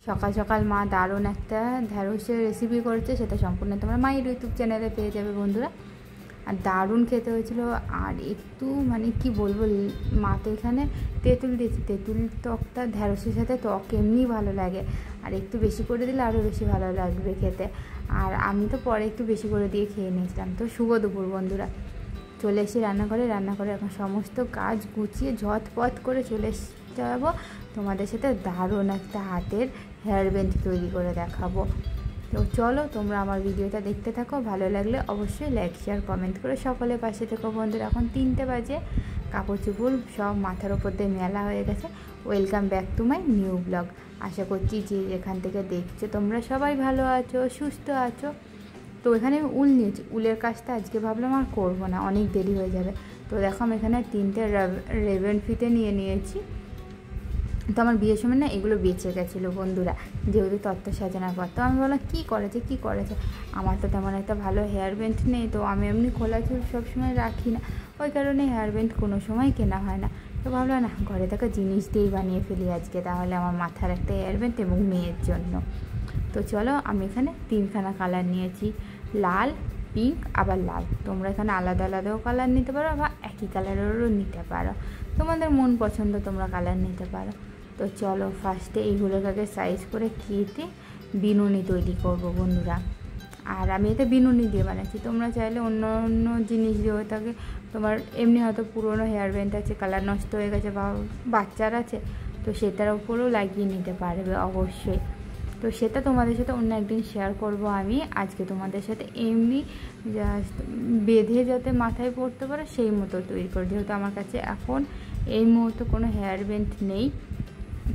সকাল সকাল মা দারুণ একটা ঢ্যাঁড়সের রেসিপি করেছে, সেটা সম্পূর্ণ তোমরা মায়ের ইউটিউব চ্যানেলে পেয়ে যাবে বন্ধুরা। আর দারুণ খেতে হয়েছিল। আর একটু মানে কি বলবো, মা তো এখানে তেঁতুল দিয়েছি, তেঁতুল টকটা ঢ্যাঁড়সের সাথে টক এমনি ভালো লাগে, আর একটু বেশি করে দিলে আরও বেশি ভালো লাগবে খেতে। আর আমি তো পরে একটু বেশি করে দিয়ে খেয়ে নিয়েছিলাম। তো শুভ দুপুর বন্ধুরা, চলে এসেছি রান্নাঘরে এখন সমস্ত কাজ গুছিয়ে ঝটপট করে চলে যাবো তোমাদের সাথে দারুণ একটা হাতের হেয়ার ব্যান্ড তৈরি করে দেখাবো। তো চলো তোমরা আমার ভিডিওটা দেখতে থাকো, ভালো লাগলে অবশ্যই লাইক শেয়ার কমেন্ট করে সকলে পাশে থেকো বন্ধুরা। এখন 3টে বাজে, কাপড় চোপড় সব মাথার ওপর দিয়ে মেলা হয়ে গেছে। Welcome back to my new blog. আশা করছি যে যেখান থেকে দেখছো তোমরা সবাই ভালো আছো, সুস্থ আছো। তো এখানে আমি উল নিয়েছি, উলের কাজটা আজকে ভাবলাম আর করবো না, অনেক দেরি হয়ে যাবে। তো দেখো আমি এখানে 3টে রেভেন ফিতে নিয়েছি। তো আমার বিয়ের সময় না এগুলো বেঁচে গেছিলো বন্ধুরা, যেহেতু তত্ত্ব সাজানোর পর। তো আমি বললাম কী করেছে, আমার তো তেমন একটা ভালো হেয়ার ব্যান্ড নেই, তো আমি এমনি খোলা চুল সবসময় রাখি না, ওই কারণে হেয়ার ব্যান্ড কোনো সময় কেনা হয় না। তো ভাবলাম না, ঘরে থাকা জিনিস দিয়েই বানিয়ে ফেলি আজকে, তাহলে আমার মাথার একটা হেয়ার ব্যান্ড এবং মেয়ের জন্য। তো চলো আমি এখানে 3খানা কালার নিয়েছি, লাল, পিঙ্ক আবার লাল। তোমরা এখানে আলাদা আলাদাও কালার নিতে পারো বা একই কালারেরও নিতে পারো, তোমাদের মন পছন্দ তোমরা কালার নিতে পারো। তো চলো ফার্স্টে এইগুলোকে আগে সাইজ করে কেটে বিনুনি তৈরি করব বন্ধুরা। আর আমি এতে বিনুনি দিয়ে বানাচ্ছি, তোমরা চাইলে অন্য অন্য জিনিস দিয়েও থাকে। তোমার এমনি হয়তো পুরোনো হেয়ার ব্যান্ড আছে, কালার নষ্ট হয়ে গেছে বা বাচ্চার আছে, তো সেটার উপরেও লাগিয়ে নিতে পারবে অবশ্যই। তো সেটা তোমাদের সাথে অন্য একদিন শেয়ার করব আমি। আজকে তোমাদের সাথে এমনি জাস্ট বেঁধে যাতে মাথায় পড়তে পারে সেই মতো তৈরি করে, যেহেতু আমার কাছে এখন এই মুহূর্তে কোনো হেয়ার ব্যান্ড নেই।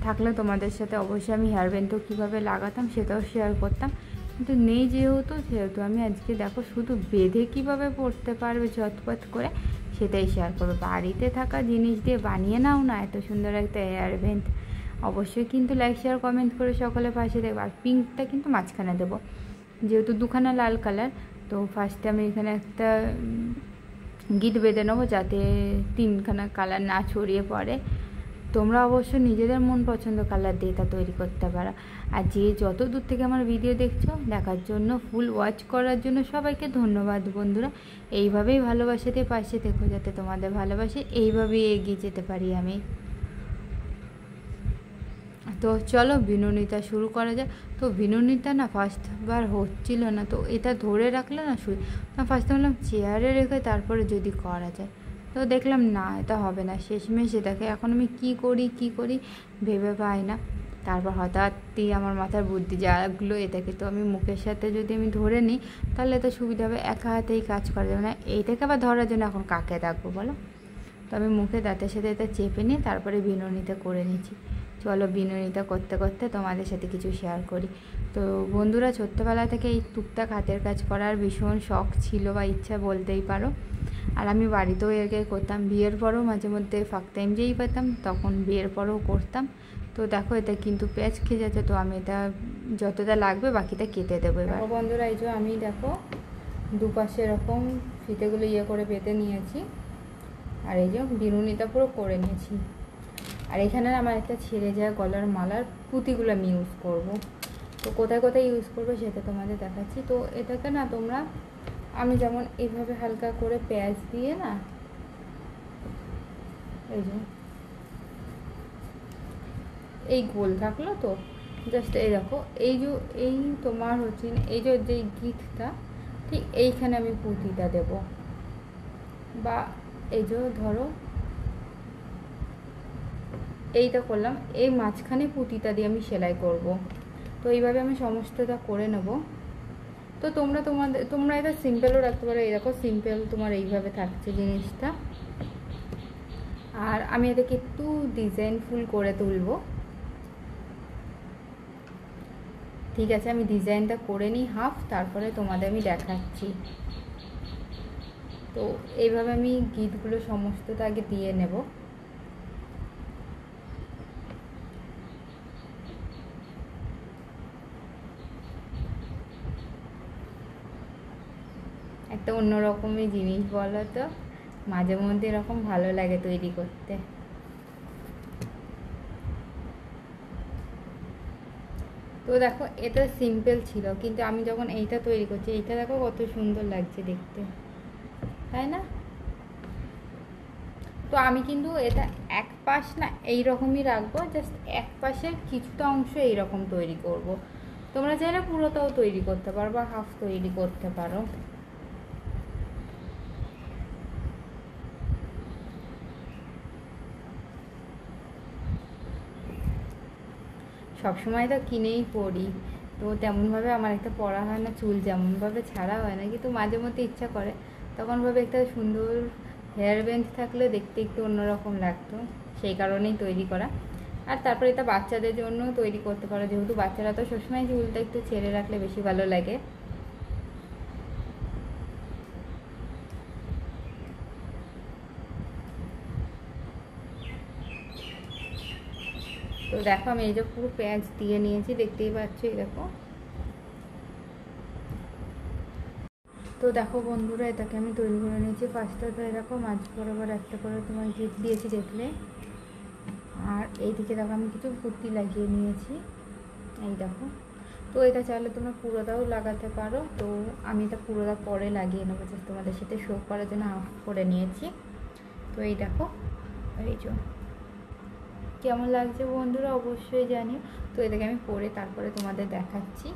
থাকলে তোমাদের সাথে অবশ্যই আমি হেয়ার ব্যান্ডও কীভাবে লাগাতাম সেটাও শেয়ার করতাম, কিন্তু নেই সেহেতু আমি আজকে দেখো শুধু বেঁধে কীভাবে পড়তে পারবে ঝটপট করে সেটাই শেয়ার করবো। বাড়িতে থাকা জিনিস দিয়ে বানিয়ে নাও না এত সুন্দর একটা হেয়ার ব্যান্ড। অবশ্যই কিন্তু লাইক শেয়ার কমেন্ট করে সকলে পাশে দেখবো। আর পিঙ্কটা কিন্তু মাঝখানে দেবো, যেহেতু 2খানা লাল কালার। তো ফার্স্টে আমি এখানে একটা গিট বেঁধে নেবো যাতে 3খানা কালার না ছড়িয়ে পড়ে। তোমরা অবশ্যই নিজেদের মন পছন্দ কালার দিয়ে তা তৈরি করতে পারো। আর যে যত দূর থেকে আমার ভিডিও দেখছো দেখার জন্য, ফুল ওয়াচ করার জন্য সবাইকে ধন্যবাদ বন্ধুরা। এইভাবেই ভালোবাসাতে পাশে থেকো, যাতে তোমাদের ভালোবাসে এইভাবেই এগিয়ে যেতে পারি আমি। তো চলো বিনুনিটা শুরু করা যায়। তো বিনুনিটা না ফার্স্টবার হচ্ছিল না, তো এটা ধরে রাখলে না ফার্স্টে বললাম চেয়ারে রেখে তারপরে যদি করা যায়, তো দেখলাম না এটা হবে না। শেষমেশ এটাকে এখন আমি কী করি ভেবে পাই না। তারপর হঠাৎই আমার মাথার বুদ্ধি জাগলো, এটাকে তো আমি মুখের সাথে যদি আমি ধরে নিই তাহলে তো সুবিধা হবে, একা হাতেই কাজ করা যাবে না। এইটাকে আবার ধরার জন্য এখন কাকে ডাকবো বলো। তো আমি মুখে দাঁতের সাথে এটা চেপে নিয়ে তারপরে বিনুনিটা করে নিচ্ছি। চলো বিনুনিটা করতে করতে তোমাদের সাথে কিছু শেয়ার করি। তো বন্ধুরা, ছোট্টবেলা থেকে এই টুকটাক হাতের কাজ করার ভীষণ শখ ছিল বা ইচ্ছা বলতেই পারো। আর আমি বাড়িতেও এর করতাম, বিয়ের পরেও মাঝে মধ্যে ফাঁক টাইম যেই পেতাম তখন বিয়ের পরেও করতাম। তো দেখো এটা কিন্তু পেঁয়াজ খেয়ে যাচ্ছে, তো আমি এটা যতটা লাগবে বাকিটা কেটে দেবো এবার। বন্ধুরা এই যে আমি দেখো দুপাশে এরকম ফিতেগুলো করে বেঁধে নিয়েছি, আর এই যে বিনুনিটা পুরো করে নিয়েছি। আর এখানে আমার একটা ছেড়ে যায় গলার মালার পুঁতিগুলো আমি ইউজ করব। তো কোথায় কোথায় ইউজ করবো সেটা তোমাদের দেখাচ্ছি। তো এটাকে না তোমরা, আমি যেমন এইভাবে হালকা করে পেঁয়াজ দিয়ে না, এই যে এই গোল থাকলো, তো জাস্ট এই দেখো এই তোমার হচ্ছে এই যে গিঁটটা ঠিক এইখানে আমি পুঁতিটা দেব, বা এই যে ধরো এইটা করলাম, এই মাঝখানে পুঁতিটা দিয়ে আমি সেলাই করব। তো এইভাবে আমি সমস্তটা করে নেব। তো তোমরা এটা সিম্পলও রাখতে পারো, এরকম সিম্পল তোমার এইভাবে থাকছে জিনিসটা। আর আমি এটাকে একটু ডিজাইনফুল করে তুলব। ঠিক আছে, আমি ডিজাইনটা করে নিই হাফ, তারপরে তোমাদের আমি দেখাচ্ছি। তো এইভাবে আমি গিঁটগুলো সমস্তটা আগে দিয়ে নেব। একটা অন্যরকমই জিনিস বলো তো, মাঝে মধ্যে এরকম ভালো লাগে তৈরি করতে। তো দেখো এটা সিম্পল ছিল, কিন্তু আমি যখন এইটা তৈরি করছি, এইটা দেখো কত সুন্দর লাগছে দেখতে, তাই না? তো আমি কিন্তু এটা এক পাশ না এইরকমই রাখবো, জাস্ট এক পাশের কিছুটা অংশ এইরকম তৈরি করব। তোমরা চাইলে পুরোটাও তৈরি করতে পারো বা হাফ তৈরি করতে পারো। সবসময় তো কিনেই পরি, তো তেমনভাবে আমার একটা পরা হয় না, চুল যেমনভাবে ছাড়া হয় না, কিন্তু মাঝে মধ্যে ইচ্ছা করে, তখন ভাবে একটা সুন্দর হেয়ার ব্যান্ড থাকলে দেখতে একটু অন্যরকম লাগতো, সেই কারণেই তৈরি করা। আর তারপরে এটা বাচ্চাদের জন্য তৈরি করতে পারো, যেহেতু বাচ্চারা তো সবসময় চুলটা একটু ছেড়ে রাখলে বেশি ভালো লাগে। তো দেখো আমি এই যে পুরো পেঁয়াজ দিয়ে নিয়েছি, দেখতেই পাচ্ছ, এই দেখো। তো দেখো বন্ধুরা, এটাকে আমি তৈরি করে নিয়েছি। ফার্স্টে তো এরকম মাছ বরাবর একটা করে তোমার গিট দিয়েছি দেখলে, আর এইদিকে দেখো আমি কিছু পুঁতি লাগিয়ে নিয়েছি, এই দেখো। তো এটা চাইলে তোমরা পুরোটাও লাগাতে পারো, তো আমি এটা পুরোটা পরে লাগিয়ে নেবো, জাস্ট তোমাদের সাথে শো করার জন্য হাফ করে নিয়েছি। তো এই দেখো, এই যে কেমন লাগছে বন্ধুরা অবশ্যই জানিও। তো এটাকে আমি পরে তারপরে তোমাদের দেখাচ্ছি।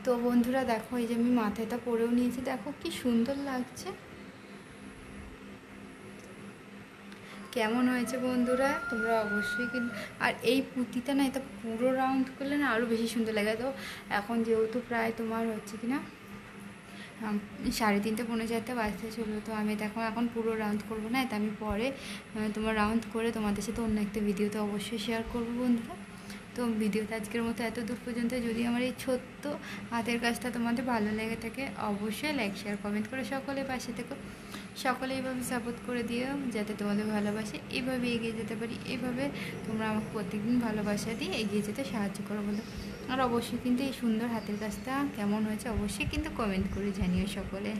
তো বন্ধুরা দেখো, এই যে আমি মাথাটা পরেও নিয়েছি, দেখো কি সুন্দর লাগছে, কেমন হয়েছে বন্ধুরা তোমরা অবশ্যই কিন্তু। আর এই পুঁতিটা না, এটা পুরো রাউন্ড করলে না আরও বেশি সুন্দর লাগে। তো এখন যেহেতু প্রায় তোমার হচ্ছে কি না 3:30 পৌনে 4 বাজতে চললো, তো আমি দেখো এখন পুরো রাউন্ড করবো না, এটা আমি পরে তোমার রাউন্ড করে তোমাদের সাথে অন্য একটা ভিডিওতে অবশ্যই শেয়ার করবো বন্ধুরা। তো ভিডিওটা আজকের মতো এত দূর পর্যন্ত। যদি আমার এই ছোট্ট হাতের কাজটা তোমাদের ভালো লেগে থাকে, অবশ্যই লাইক শেয়ার কমেন্ট করে সকলে পাশে থেকো, সকলে এইভাবে সাপোর্ট করে দিও, যাতে তোমাদের ভালোবাসে এইভাবে এগিয়ে যেতে পারি। এইভাবে তোমরা আমাকে প্রত্যেকদিন ভালোবাসা দিয়ে এগিয়ে যেতে সাহায্য করো বন্ধু। আর অবশ্যই কিন্তু এই সুন্দর হাতের কাজটা কেমন হয়েছে অবশ্যই কিন্তু কমেন্ট করে জানিও সকলে।